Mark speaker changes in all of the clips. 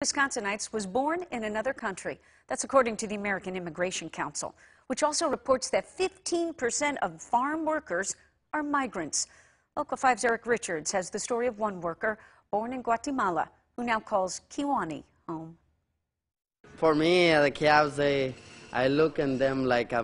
Speaker 1: Wisconsinites was born in another country. That's according to the American Immigration Council, which also reports that 15% of farm workers are migrants. Local 5's Eric Richards has the story of one worker born in Guatemala who now calls Kiwani home.
Speaker 2: For me, the calves, I look at them like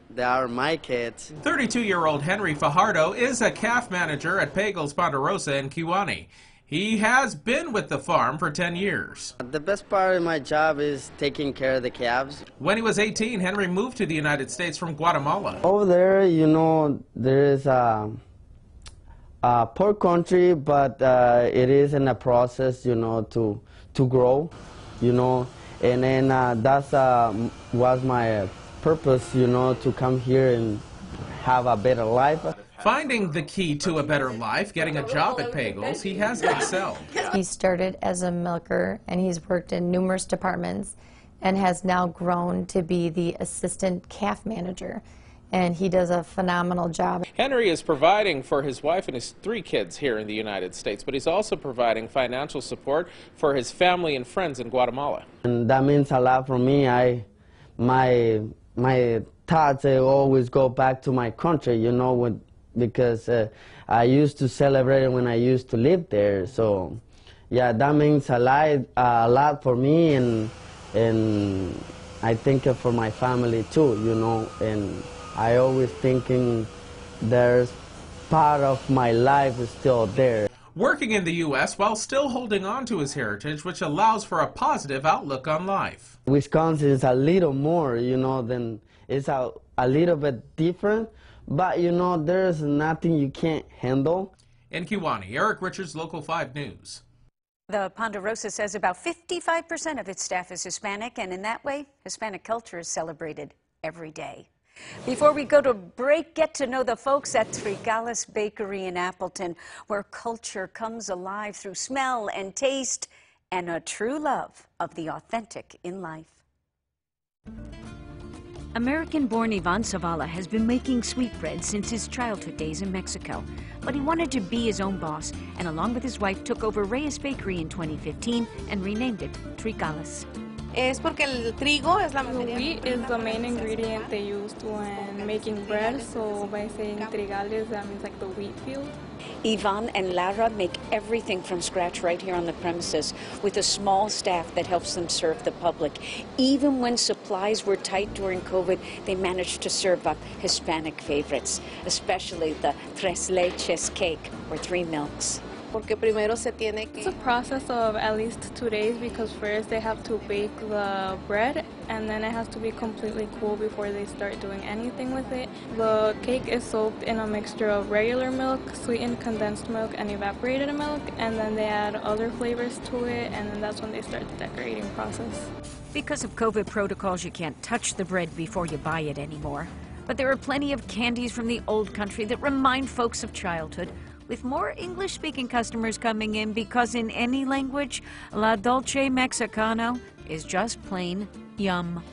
Speaker 2: they are my kids.
Speaker 3: 32-year-old Henry Fajardo is a calf manager at Pagels Ponderosa in Kiwani. He has been with the farm for 10 years.
Speaker 2: The best part of my job is taking care of the calves.
Speaker 3: When he was 18, Henry moved to the United States from Guatemala.
Speaker 2: Over there, there is a poor country, but it is in a process, to grow, and then that's was my purpose, to come here and have a better life.
Speaker 3: Finding the key to a better life, getting a job at Pagels, he has excelled.
Speaker 4: He started as a milker, and he's worked in numerous departments and has now grown to be the assistant calf manager. And he does a phenomenal job.
Speaker 5: Henry is providing for his wife and his 3 kids here in the United States, but he's also providing financial support for his family and friends in Guatemala.
Speaker 2: And that means a lot for me. My thoughts always go back to my country, because I used to celebrate it when I used to live there. So, yeah, that means a lot for me, and I think for my family too, and I always thinking there's part of my life is still there.
Speaker 3: Working in the U.S. while still holding on to his heritage, which allows for a positive outlook on life.
Speaker 2: Wisconsin is a little more, than it's a little bit different, but there's nothing you can't handle.
Speaker 3: In Kiwani, Eric Richards, Local 5 News.
Speaker 1: The Ponderosa says about 55% of its staff is Hispanic, and in that way, Hispanic culture is celebrated every day. Before we go to break, get to know the folks at Trigales Bakery in Appleton, where culture comes alive through smell and taste and a true love of the authentic in life. American-born Ivan Zavala has been making sweetbread since his childhood days in Mexico. But he wanted to be his own boss, and along with his wife took over Reyes Bakery in 2015 and renamed it Trigales.
Speaker 6: Es porque el trigo es la wheat is the main ingredient they used when making bread, so by saying trigales, that means like the wheat field.
Speaker 1: Ivan and Lara make everything from scratch right here on the premises with a small staff that helps them serve the public. Even when supplies were tight during COVID, they managed to serve up Hispanic favorites, especially the tres leches cake, or 3 milks.
Speaker 6: It's a process of at least 2 days, because first they have to bake the bread and then it has to be completely cool before they start doing anything with it. The cake is soaked in a mixture of regular milk, sweetened condensed milk, and evaporated milk, and then they add other flavors to it, and then that's when they start the decorating process.
Speaker 1: Because of COVID protocols, you can't touch the bread before you buy it anymore. But there are plenty of candies from the old country that remind folks of childhood, with more English-speaking customers coming in because in any language, La Dolce Mexicano is just plain yum.